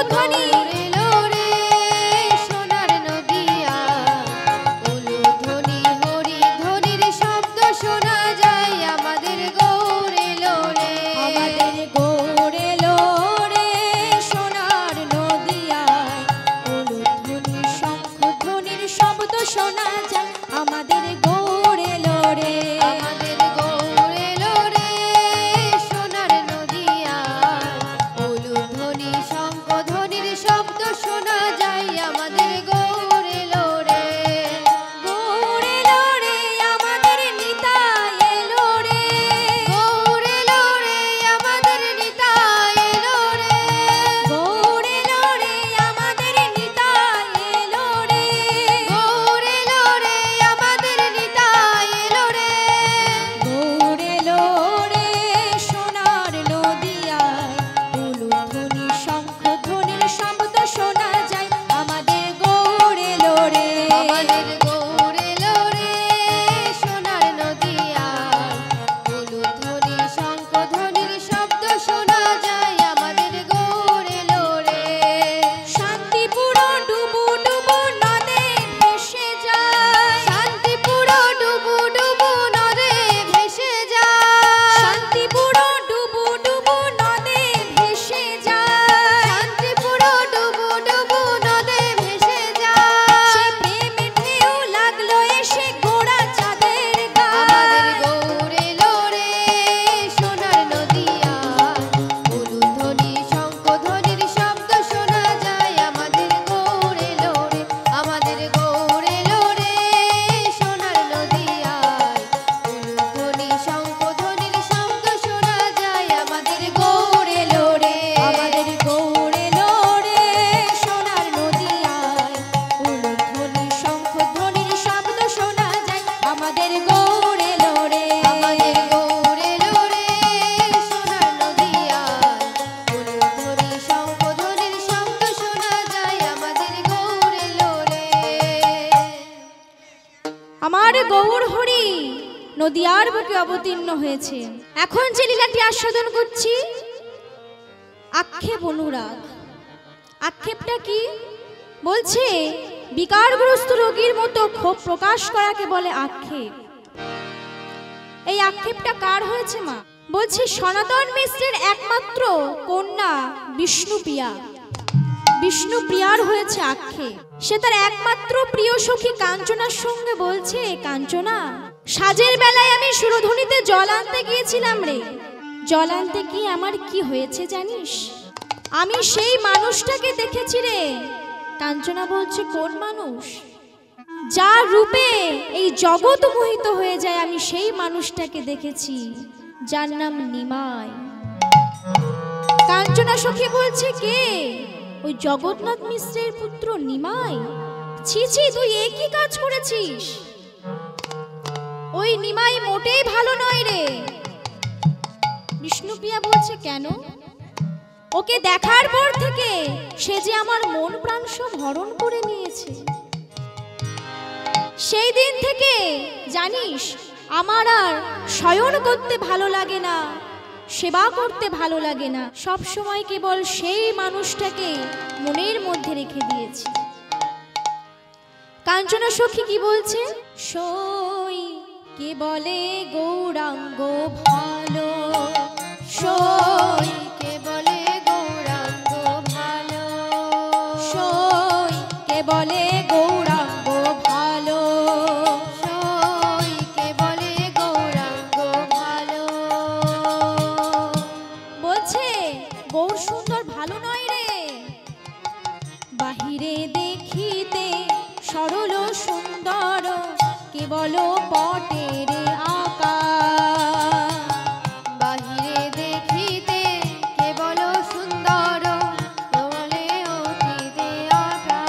উলুধ্বনি নদিয়ার বুকে অবতীর্ণ হয়েছে। এখন যে লীলাটি আস্বাদন করছি আক্ষেপ অনুরাগ। আক্ষেপটা কি বলছে? বিকারগ্রস্ত রোগীর মতো ক্ষোভ প্রকাশ করাকে বলে আক্ষেপ। এই আক্ষেপটা কার হয়েছে মা? বলছে সনাতন মিশ্রের একমাত্র কন্যা বিষ্ণুপ্রিয়া। বিষ্ণুপ্রিয়ার হয়েছে আক্ষেপ। সে তার একমাত্র প্রিয় সখী কাঞ্চনার সঙ্গে বলছে, কাঞ্চনা সাজের বেলায় আমি সুরধুনিতে জল আনতে গিয়েছিলাম রে। জল আনতে গিয়ে আমার কি হয়েছে জানিস? আমি সেই মানুষটাকে দেখেছি রে। কাঞ্চনা বলছে, কোন মানুষ? যার রূপে এই জগৎ মোহিত হয়ে যায়, আমি সেই মানুষটাকে দেখেছি, যার নাম নিমাই। কাঞ্চনা সখী বলছে, কে? ওই জগন্নাথ মিশ্রের পুত্র নিমাই। ছি ছি, তুই একই কাজ করেছিস। ওই নিমাই মোটেই ভালো নয় রে। বিষ্ণুপ্রিয়া বলছে, কেন? ওকে দেখার পর থেকে সে যে আমার মন প্রাণ সব হরণ করে নিয়েছে। সেই দিন থেকে জানিস আমার আর শয়ন করতে ভালো লাগে না, সেবা করতে ভালো লাগে না। সব সময় কেবল সেই মানুষটাকে মনের মধ্যে রেখে দিয়েছি। কাঞ্চনা সখী কি বলছে? সই কে বলে গৌরাঙ্গ ভালো, সই কে বলে গৌরাঙ্গ ভালো, সই কে বলে গৌরাঙ্গ ভালো, সই কে বলে গৌরাঙ্গ ভালো। বলছে গৌর সুন্দর ভালো নয় রে। বাহিরে দেখিতে সরল সুন্দর, কেবল পটের আঁকা। বাহিরে দেখিতে কেবল সুন্দর, বলে অতীতে আঁকা।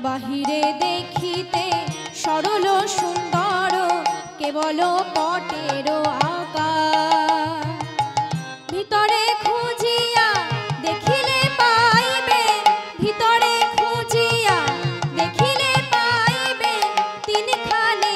বাহিরে দেখিতে সরল সুন্দর, কেবল পটের আঁকা। ভিতরে খুঁজিয়া দেখিলে পাইবে, ভিতরে খুঁজিয়া দেখিলে পাইবে, তিনখানে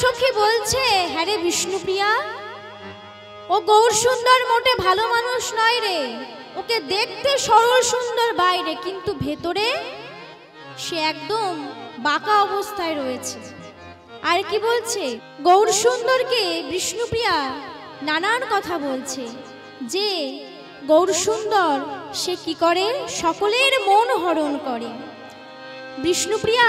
সখী বলছে, হ্যাঁ রে বিষ্ণুপ্রিয়া, ও গৌর সুন্দর মোটে ভালো মানুষ নয় রে। ওকে দেখতে সরল সুন্দর বাইরে, কিন্তু ভেতরে সে একদম বাঁকা অবস্থায় রয়েছে। আর কি বলছে, গৌর সুন্দরকে বিষ্ণুপ্রিয়া নানান কথা বলছে যে গৌর সুন্দর সে কি করে, সকলের মন হরণ করে। বিষ্ণুপ্রিয়া,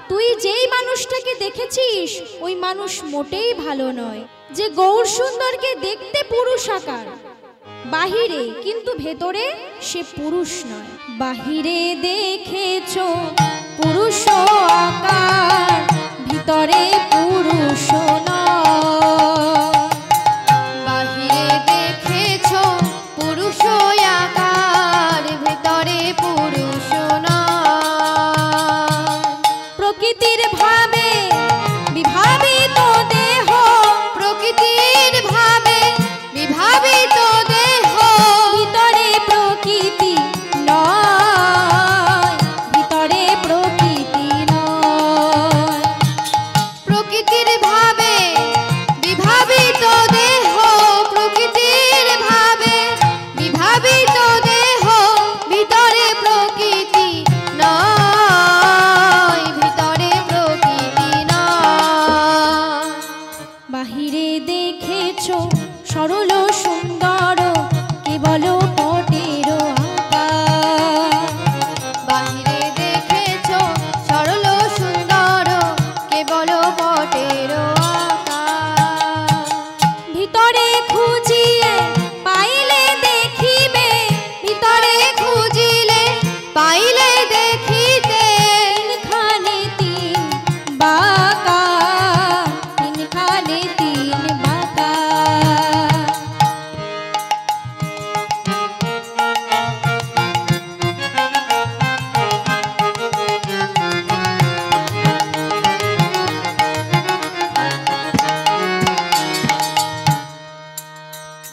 তুই যেই মানুষটাকে দেখেছিস ওই মানুষ মোটেই ভালো নয়। যে গৌর সুন্দরকে দেখতে পুরুষ আকার বাহিরে, কিন্তু ভেতরে সে পুরুষ নয়। বাহিরে দেখেছো পুরুষ আকার, ভিতরে পুরুষ নয়। বাহিরে দেখেছো পুরুষ আকার, ভিতরে পুরুষ নয়। প্রকৃতির ভাবে বিভাবিত দেহ, প্রকৃতির ভাবে বিভাবিত দেহ, ভিতরে প্রকৃতি নয়, ভিতরে প্রকৃতি নয়। প্রকৃতির ভাবে বিভাবিত দেহ, প্রকৃতির ভাবে বিভাবিত দেহ, ভিতরে প্রকৃতি নয়, ভিতরে প্রকৃতি নয়। বাহিরে দেখেছো সরল সুন্দর, কেবল পটের আকার। বাহিরে দেখেছো সরল সুন্দর, কেবল পটের আকার। ভিতরে খুঁজিয়ে পাইলে দেখিবে, ভিতরে খুঁজিলে পাইলে দেখিতে, তিনখানে তিন বাঁকা, তিনখানে তিন বাঁকা।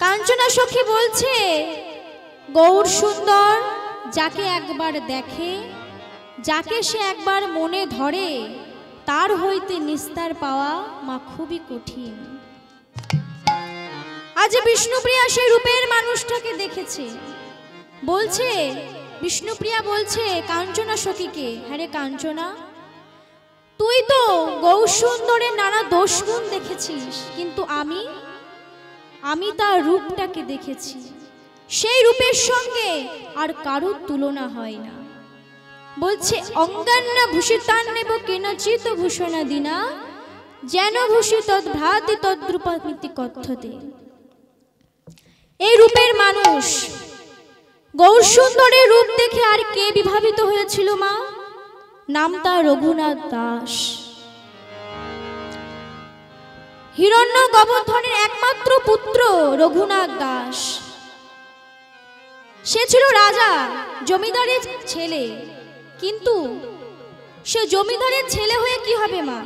কাঞ্চনা সখী বলছে, গৌর সুন্দর যাকে একবার দেখে, যাকে সে একবার মনে ধরে, তার হইতে নিস্তার পাওয়া মা খুবই কঠিন। আজ বিষ্ণুপ্রিয়া সেই রূপের মানুষটাকে দেখেছে। বলছে, বিষ্ণুপ্রিয়া বলছে কাঞ্চনা সখীকে, হ্যাঁ রে কাঞ্চনা, তুই তো গৌর সুন্দরের নানা দোষগুণ দেখেছিস, কিন্তু আমি তার রূপটাকে দেখেছি। সেই রূপের সঙ্গে আর কারোর তুলনা হয় না। বলছে, অঙ্গান্না ভূষিতান্নেব কেনচিত ভূষণাদিনা, যেন ভূষিত ভ্রাতি তদ্রূপামিতি কথ্যতে। এই রূপের মানুষ, গৌর সুন্দরের রূপ দেখে আর কে বিভাবিত হয়েছিল মা? নাম তার রঘুনাথ দাস। হিরণ্য গোবর্ধনের একমাত্র পুত্র রঘুনাথ দাস। সে ছিল রাজা, জমিদারের ছেলে, কিন্তু সে জমিদারের ছেলে হয়ে কি হবে মা?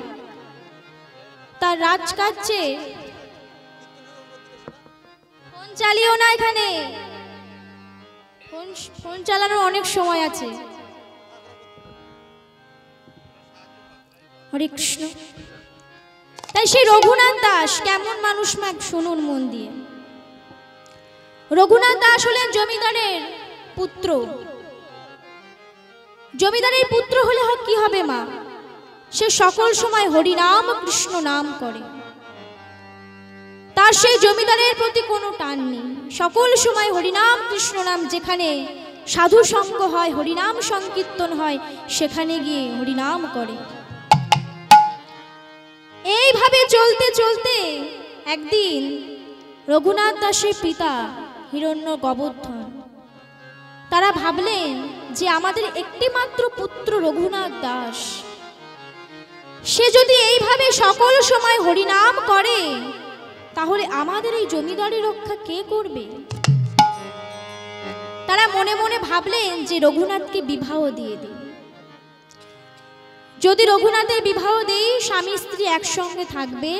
তার রাজকার্যে ফোন চালিও না, এখানে ফোন চালানোর অনেক সময় আছে। হরে কৃষ্ণ। তাই সেই রঘুনাথ দাস কেমন মানুষ মা, শুনুন মন দিয়ে। রঘুনাথ দাস হলেন জমিদারের পুত্র। জমিদারের পুত্র হলে কি হবে মা? সে সকল সময় হরিনাম কৃষ্ণ নাম করে। তার সেই জমিদারের প্রতি কোনো টান নেই। সকল সময় হরিনাম কৃষ্ণ নাম, যেখানে সাধু সঙ্গ হয়, হরিনাম সংকীর্তন হয়, সেখানে গিয়ে হরিনাম করে। এইভাবে চলতে চলতে একদিন রঘুনাথ দাসের পিতা হিরণ্য গোবর্ধন, তারা ভাবলেন যে আমাদের একটি মাত্র পুত্র রঘুনাথ দাস, সে যদি এইভাবে সকল সময় হরিনাম করে, তাহলে আমাদের এই জমিদারি রক্ষা কে করবে? তারা মনে মনে ভাবলেন যে রঘুনাথকে বিবাহ দিয়ে দিই। যদি রঘুনাথের বিবাহ দেই, স্বামী স্ত্রী একসঙ্গে থাকবে,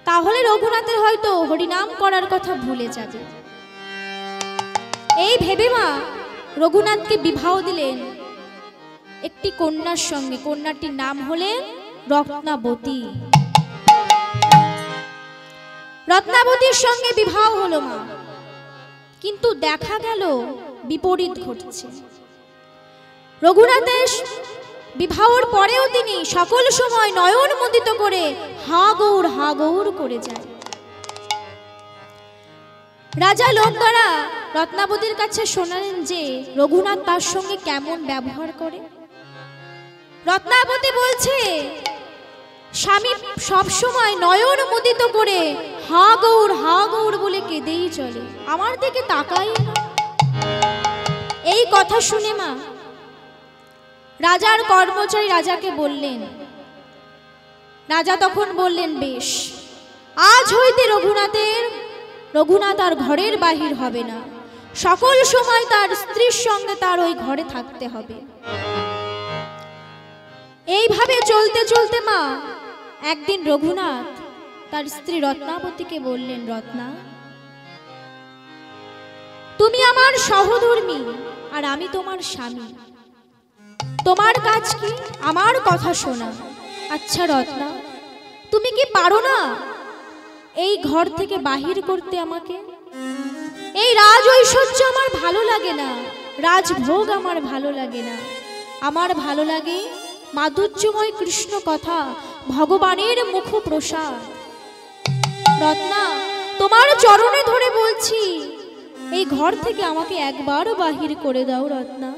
তাহলে রঘুনাথের হয়তো হরিনাম করার কথা ভুলে যাবে। এই ভেবে মা রঘুনাথকে বিবাহ দিলেন একটি কন্যার সঙ্গে। কন্যাটির নাম হলেন রত্নাবতী। রত্নাবতীর সঙ্গে বিবাহ হলো মা, কিন্তু দেখা গেল বিপরীত ঘটছে। রঘুনাথের বিবাহর পরেও তিনি সকল সময় নয়ন মুদিত করে হা গৌর করে যায়। রাজা লোক দ্বারা রত্নাবতীর কাছে শোনালেন যে রঘুনাথ তার সঙ্গে কেমন ব্যবহার করে। রত্নাবতী বলছে, স্বামী সব সময় নয়ন মুদিত করে হা গৌর বলে কেঁদেই চলে, আমার দিকে তাকাই না। এই কথা শুনে মা রাজার কর্মচারী রাজাকে বললেন। রাজা তখন বললেন, বেশ, আজ হইতে রঘুনাথ আর ঘরের বাহির হবে না, সকল সময় তার স্ত্রীর সঙ্গে তার ওই ঘরে থাকতে হবে। এইভাবে চলতে চলতে মা একদিন রঘুনাথ তার স্ত্রী রত্নাবতীকে বললেন, রত্না, তুমি আমার সহধর্মী আর আমি তোমার স্বামী, তোমার কাজ কি আমার কথা শোনা। আচ্ছা রত্না, তুমি কি পারো না এই ঘর থেকে বাহির করতে আমাকে? এই রাজ ঐশ্বর্য আমার ভালো লাগে না, রাজভোগ আমার ভালো লাগে না, আমার ভালো লাগে মাধুর্যময় কৃষ্ণ কথা, ভগবানের মুখ প্রসাদ। রত্না, তোমার চরণে ধরে বলছি, এই ঘর থেকে আমাকে একবার বাহির করে দাও রত্না।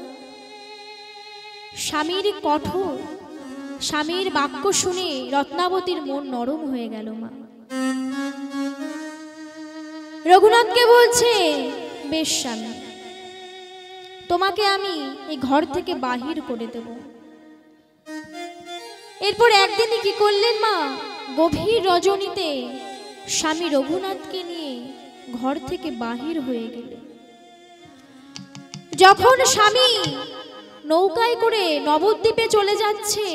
স্বামীর কঠোর, স্বামীর বাক্য শুনে রত্নাবতীর মন নরম হয়ে গেল মা। রঘুনাথকে বলছে, বেশ স্বামী, তোমাকে আমি এই ঘর থেকে বাহির করে দেব। এরপর একদিনই কি করলেন মা, গভীর রজনীতে স্বামী রঘুনাথকে নিয়ে ঘর থেকে বাহির হয়ে গেলেন। যখন স্বামী নৌকায় করে নবদ্বীপে চলে যাচ্ছে,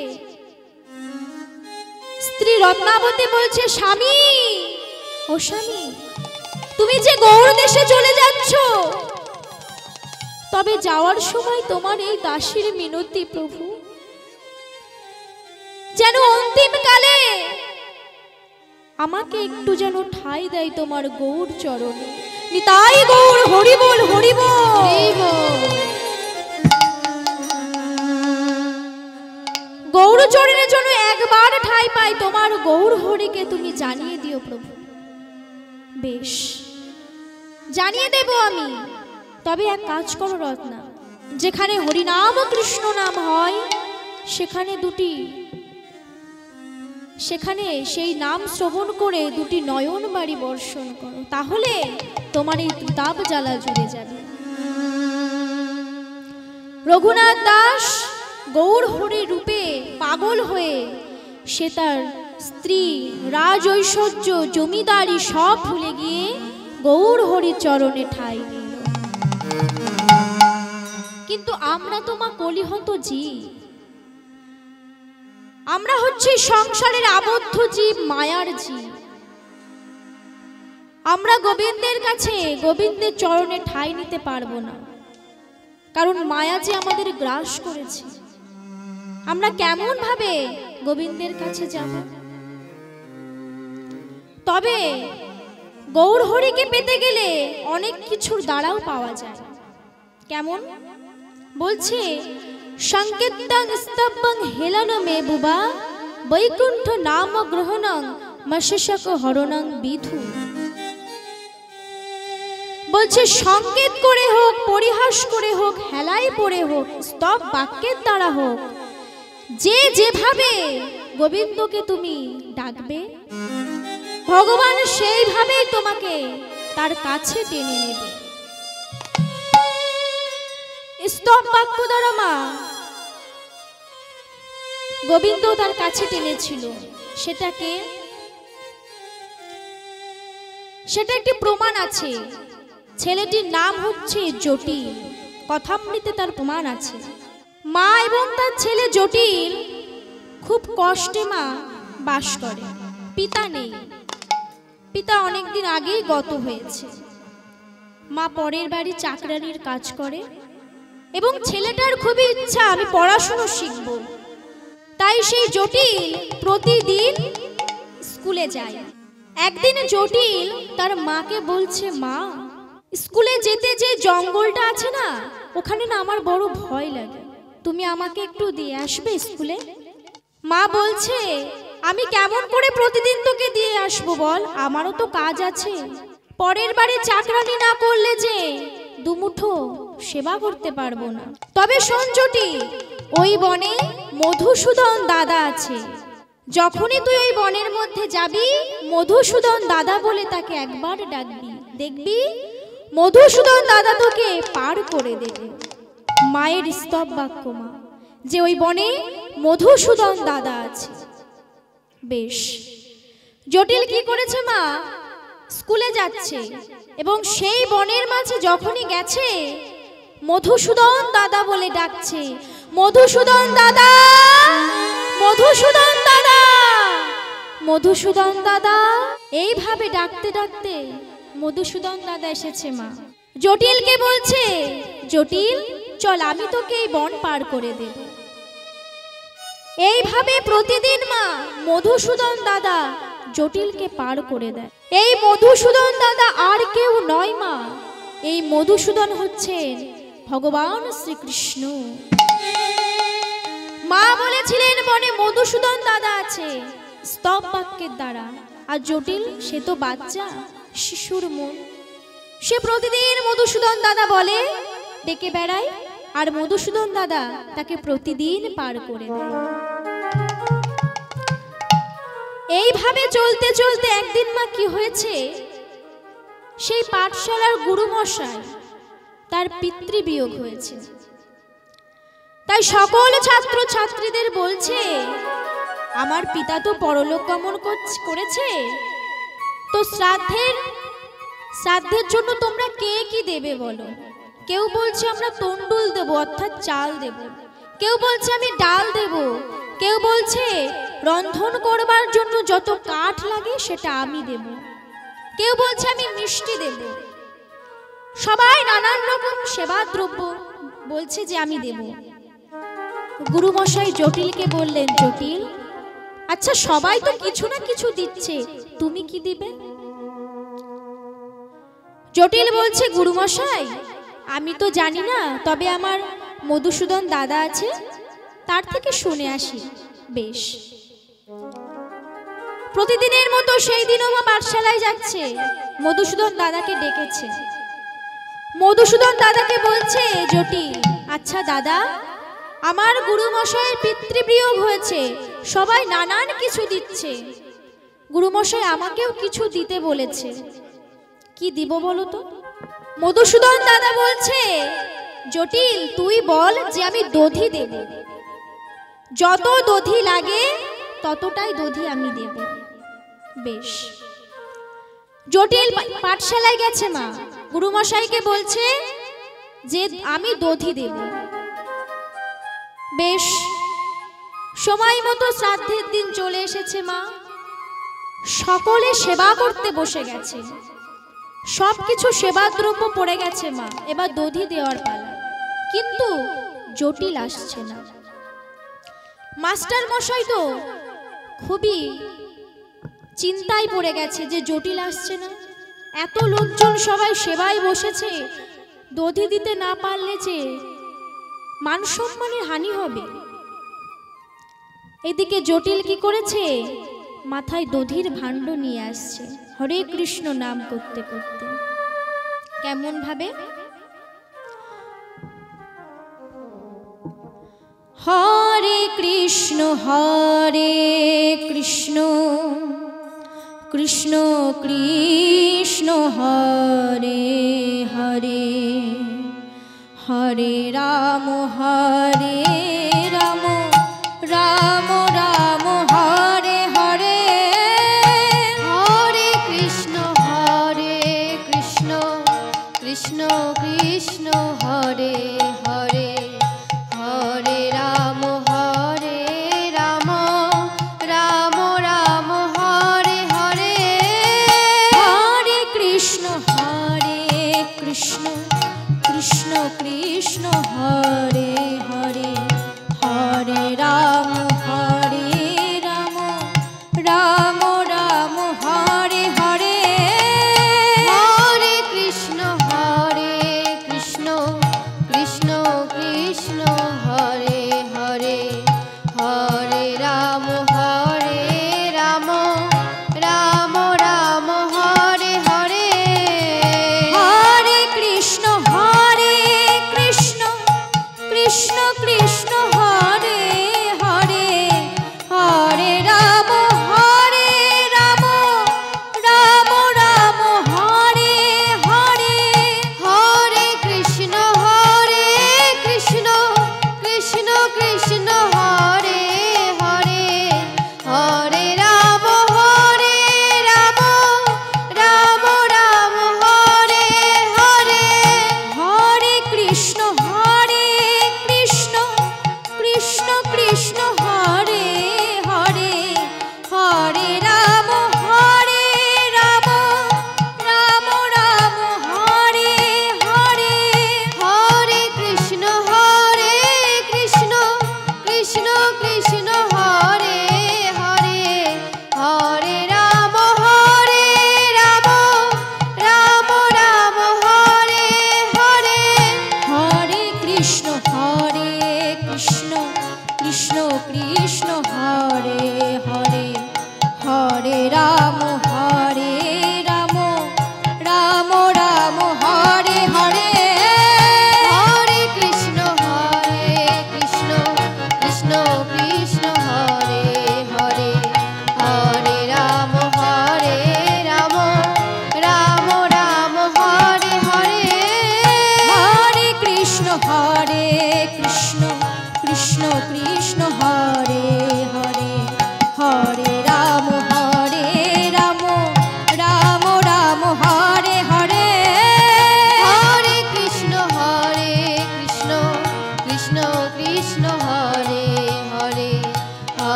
স্ত্রী রত্নাবতী বলছে, স্বামী, ও স্বামী, তুমি যে গৌড় দেশে চলে যাচ্ছ, তবে যাওয়ার সময় তোমার এই দাসীর মিনতি প্রভু, যেন অন্তিম কালে আমাকে একটু যেন ঠাঁই দেয় তোমার গৌর চরণে। নিতাই গৌর, হরি বল, হরি বল। গৌর চরণের জন্য একবার ঠাঁই পাই তোমার গৌর হরিকে তুমি জানিয়ে দিও প্রভু। বেশ, জানিয়ে দেব আমি, তবে এক কাজ করো রত্না, যেখানে হরিনাম ও কৃষ্ণ নাম হয় সেখানে সেই নাম শ্রবণ করে দুটি নয়ন বাড়ি বর্ষণ করো, তাহলে তোমার এই তাপ জ্বালা জুড়ে যাবে। রঘুনাথ দাস গৌর হরি রূপে পাগল হয়ে সে তার স্ত্রী, রাজ ঐশ্বর্য, জমিদারি সব ভুলে গিয়ে গৌর হরি চরণে ঠাঁই নিল। কিন্তু আমরা তো মা কলিহত জীব, আমরা হচ্ছে সংসারের আবদ্ধ জীব, মায়ার জীব। আমরা গোবিন্দের কাছে, গোবিন্দের চরণে ঠাঁই নিতে পারবো না, কারণ মায়া যে আমাদের গ্রাস করেছে। আমরা কেমন ভাবে গোবিন্দের কাছে যাব? তবে গৌর হরিকে পেতে গেলে অনেক কিছুর দ্বারাও পাওয়া যায়। কেমন? বলছে, সংকেতং স্তবং হেলনমে বুবা বৈকুণ্ঠ নাম গ্রহণং মশশক হরণং বিধু। বলছে, সংকেত করে হোক, পরিহাস করে হোক, হেলায় পড়ে হোক, স্তব বাক্যের দ্বারা হোক, যে যেভাবে গোবিন্দকে তুমি ডাকবে, ভগবান সেইভাবে তোমাকে তার কাছে টেনে নেবে। স্তব বাক্য দ্বারা মা গোবিন্দ তার কাছে টেনেছিল। সেটা একটি প্রমাণ আছে। ছেলেটির নাম হচ্ছে জটিল, কথামৃতে তার প্রমাণ আছে। মা এবং তার ছেলে জটিল খুব কষ্টে মা বাস করে। পিতা নেই, পিতা অনেকদিন আগেই গত হয়েছে। মা পরের বাড়ি চাকরানির কাজ করে এবং ছেলেটার খুবই ইচ্ছা আমি পড়াশোনা শিখব। তাই সেই জটিল প্রতিদিন স্কুলে যায়। একদিন জটিল তার মাকে বলছে, মা, স্কুলে যেতে যে জঙ্গলটা আছে না, ওখানে না আমার বড় ভয় লাগে, তুমি আমাকে একটু দিয়ে আসবে স্কুলে? মা বলছে, আমি কেমন করে প্রতিদিন তোকে দিয়ে আসবো বল, আমারও তো কাজ আছে, পরের বাড়ি চাকরানি না করলে যে দুমুঠো সেবা করতে পারবো না। তবে শোন জটিল, ওই বনে মধুসূদন দাদা আছে, যখনই তুই ওই বনের মধ্যে যাবি, মধুসূদন দাদা বলে তাকে একবার ডাকবি, দেখবি মধুসূদন দাদা তোকে পার করে দেবে। মায়ের স্তব বাক্য মা, যে ওই বনে মধুসূদন দাদা আছে। বেশ, জটিল কি করেছে মা, স্কুলে যাচ্ছে এবং সেই বনের মাঝে যখনই গেছে, মধুসূদন দাদা বলে ডাকছে, মধুসূদন দাদা, মধুসূদন দাদা, মধুসূদন দাদা। এইভাবে ডাকতে ডাকতে মধুসূদন দাদা এসেছে মা। জটিলকে বলছে, জটিল চল, আমি তোকে এই বন পার করে দেব। এইভাবে প্রতিদিন মা মধুসূদন দাদা জটিলকে পার করে দেয়। এই মধুসূদন দাদা আর কেউ নয় মা, এই মধুসূদন হচ্ছেন ভগবান শ্রীকৃষ্ণ। মা বলেছিলেন বনে মধুসূদন দাদা আছে স্তব বাক্যের দ্বারা, আর জটিল সে তো বাচ্চা, শিশুর মন, সে প্রতিদিন মধুসূদন দাদা বলে ডেকে বেড়ায়, আর মধুসূদন দাদা তাকে প্রতিদিন পার করে দেয়। এইভাবে চলতে চলতে একদিন মা কি হয়েছে, সেই পাঠশালার গুরুমশাই তার পিতৃবিয়োগ হয়েছে। তাই সকল ছাত্র ছাত্রীদের বলছে, আমার পিতা তো পরলোক গমন করেছে, তো শ্রাদ্ধের জন্য তোমরা কে কি দেবে বলো? কেউ বলছে আমরা তন্ডুল দেব, অর্থাৎ চাল দেব, কেউ বলছে আমি ডাল দেব, কেউ বলছে রন্ধন করবার জন্য যত কাঠ লাগে সেটা আমি দেব, কেউ বলছে আমি মিষ্টি দেব, সবাই নানান রকম সেবা দ্রব্য বলছে যে আমি দেব। গুরুমশাই জটিলকে বললেন, জটিল, আচ্ছা সবাই তো কিছু না কিছু দিচ্ছে, তুমি কি দিবে? জটিল বলছে, গুরুমশাই আমি তো জানি না, তবে আমার মধুসূদন দাদা আছে, তার থেকে শুনে আসি। বেশ, প্রতিদিনের মতো সেই দিনও মা পাঠশালায় যাচ্ছে, মধুসূদন দাদাকে ডেকেছে। মধুসূদন দাদাকে বলছে জটিল, আচ্ছা দাদা, আমার গুরুমশাইয়ের পিতৃবিয়োগ হয়েছে, সবাই নানান কিছু দিচ্ছে, গুরুমশাই আমাকেও কিছু দিতে বলেছে, কি দিব বলো তো? মধুসূদন দাদা বলছে, জটিল তুই বল যে আমি দধি দেব, যত দধি লাগে ততটাই দধি আমি দেব। বেশ, জটিল পাঠশালায় গেছে মা, গুরুমশাইকে বলছে যে আমি দধি দেব। বেশ, সময় মতো শ্রাদ্ধের দিন চলে এসেছে মা, সকলে সেবা করতে বসে গেছে, সবকিছু সেবা দ্রব্য পড়ে গেছে মা, এবার দধি দেওয়ার পালা, কিন্তু জটিল আসছে না। মাস্টার মশাই তো খুবই চিন্তায় পড়ে গেছে যে জটিল আসছে না, এত লোকজন সবাই সেবায় বসেছে, দধি দিতে না পারলে যে মান সম্মানের হানি হবে। এদিকে জটিল কি করেছে, মাথায় দধির ভাণ্ড নিয়ে আসছে, হরে কৃষ্ণ নাম করতে করতে। কেমন ভাবে, হরে কৃষ্ণ কৃষ্ণ কৃষ্ণ হরে হরে, হরে রাম রাম রাম হরে হরে, হরে কৃষ্ণ কৃষ্ণ কৃষ্ণ হরে হরে, হরে রাম রাম রাম হরে হরে, হরে কৃষ্ণ কৃষ্ণ কৃষ্ণ কৃষ্ণ হরে হরে,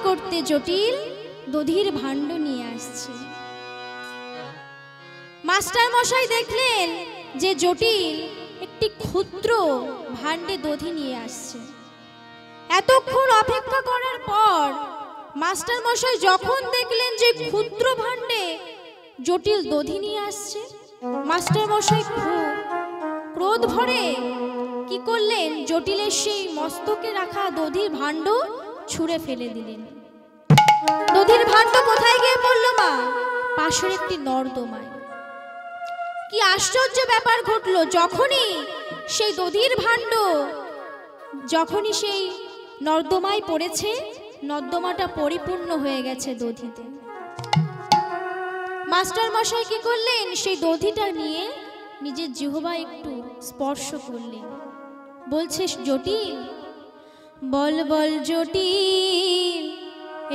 করতে জটিল দধির ভাণ্ড নিয়ে আসছে। মাস্টার মশাই দেখলেন যে জটিল একটি ক্ষুদ্র ভাণ্ডে দধি নিয়ে আসছে। এতক্ষণ অপেক্ষা করার পর মাস্টার মশাই যখন দেখলেন যে ক্ষুদ্র ভাণ্ডে জটিল দধি নিয়ে আসছে, মাস্টার মশাই খুব ক্রোধ ভরে কি করলেন, জটিলের সেই মস্তকে রাখা দধির ভাণ্ড ছুঁড়ে ফেলে দিলেন। দধির ভাণ্ড কোথায় গিয়ে পড়লো মা? পাশের একটি নর্দমায়। কি আশ্চর্য ব্যাপার ঘটলো, যখনই সেই দধির ভাণ্ড যখনই সেই নর্দমায় পড়েছে, নর্দমাটা পরিপূর্ণ হয়ে গেছে দধিতে। মাস্টার মশাই কি করলেন, সেই দধিটা নিয়ে নিজের জিহ্বা একটু স্পর্শ করলেন। বলছে জটিল, বল বল জটিল,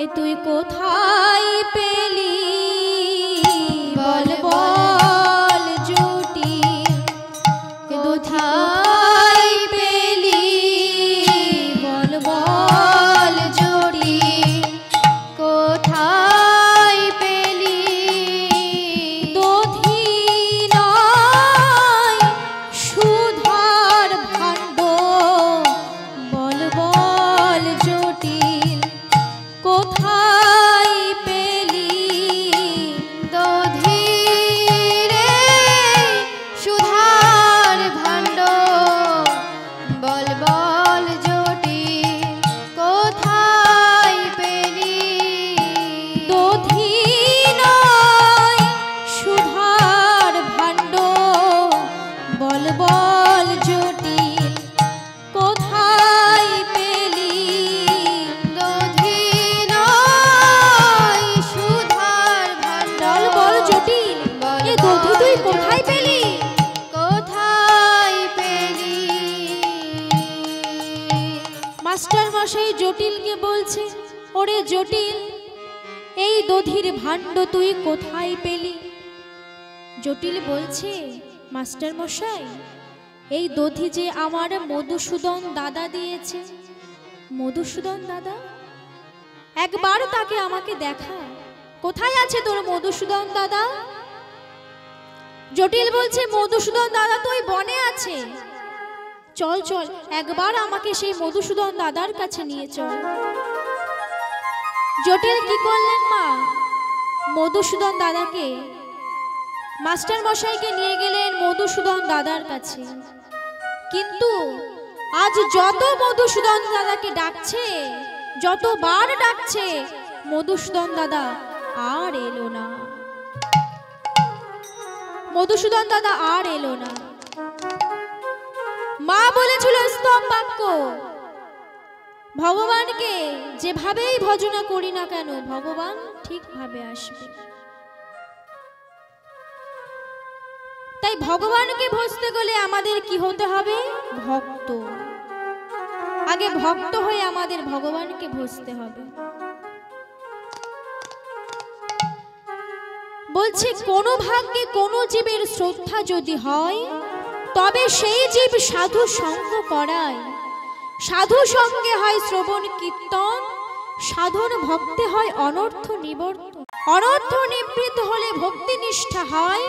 এ তুই কোথায় পেলি? বল বল জটিল, কোথায় পেলি? বল বল জটিল, কোথায় পেলি? দধি নয় সুধার ভাণ্ড, বল বল জটিল, কোথায় পেলি? দধি রে সুধার ভাণ্ড, বল বল জটিল, কোথায় পেলি? দধি নয় সুধার ভাণ্ড, বল বল জটিল, কোথায় পেলি? দধি নয় সুধার ভাণ্ড, বল বল জটিল, এ দধি তুই কোথায় পেলি? কোথায় পেলি? মাস্টার মশাই জটিলকে বলছে, ওরে জটিল, এই দধির ভাণ্ড তুই কোথায় পেলি? জটিল বলছে, মাস্টার মশাই, এই দধি যে আমার মধুসূদন দাদা দিয়েছে। মধুসূদন দাদা? একবার তাকে আমাকে দেখা, কোথায় আছে তোর মধুসূদন দাদা? জটিল বলছে, মধুসূদন দাদা তো ওই বনে আছে। চল চল, একবার আমাকে সেই মধুসূদন দাদার কাছে নিয়ে চল। জটিল কি করলেন মা, মধুসূদন দাদাকে, মাস্টার মশাইকে নিয়ে গেলেন মধুসূদন দাদার কাছে। কিন্তু আজ যত মধুসূদন দাদাকে ডাকছে, যতবার ডাকছে, মধুসূদন দাদা আর এলো না। মধুসূদন দাদা আর এলো না। মা বলেছিল স্তব বাক্য, ভগবানকে যেভাবেই ভজনা করি না কেন, ভগবান ঠিকভাবে আসবে। তাই ভগবানকে ভজতে গেলে আমাদের কি হতে হবে? ভক্ত। আগে ভক্ত হয়ে আমাদের ভগবানকে ভজতে হবে। বলছে কোন ভাগ্যে কোন জীবের শ্রদ্ধা যদি হয়, তবে সেই জীব সাধু সঙ্গ করায়। সাধু সঙ্গে হয় শ্রবণ কীর্তন, সাধন ভক্তি হয় অনর্থ নিবর্তন। অনর্থ নিবৃত হলে ভক্তি নিষ্ঠা হয়,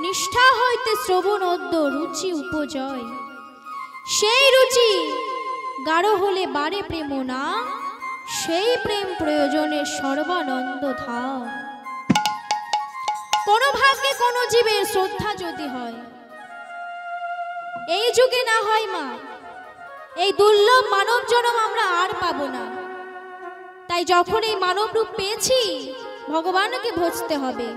নিষ্ঠা হইতে শ্রবণ অদ্য রুচি উপজয়। সেই রুচি গাঢ় হলে বাড়ে প্রেম না, সেই প্রেম প্রয়োজনে সর্বানন্দ ধাম। কোন ভাগ্যে কোন জীবের শ্রদ্ধা যদি হয়, এই যুগে না হয় মা, এই দুর্লভ মানব জন্ম আমরা আর পাবো না। তাই যখন এই মানব রূপ পেয়েছি, ভগবানকে ভজতে হবে।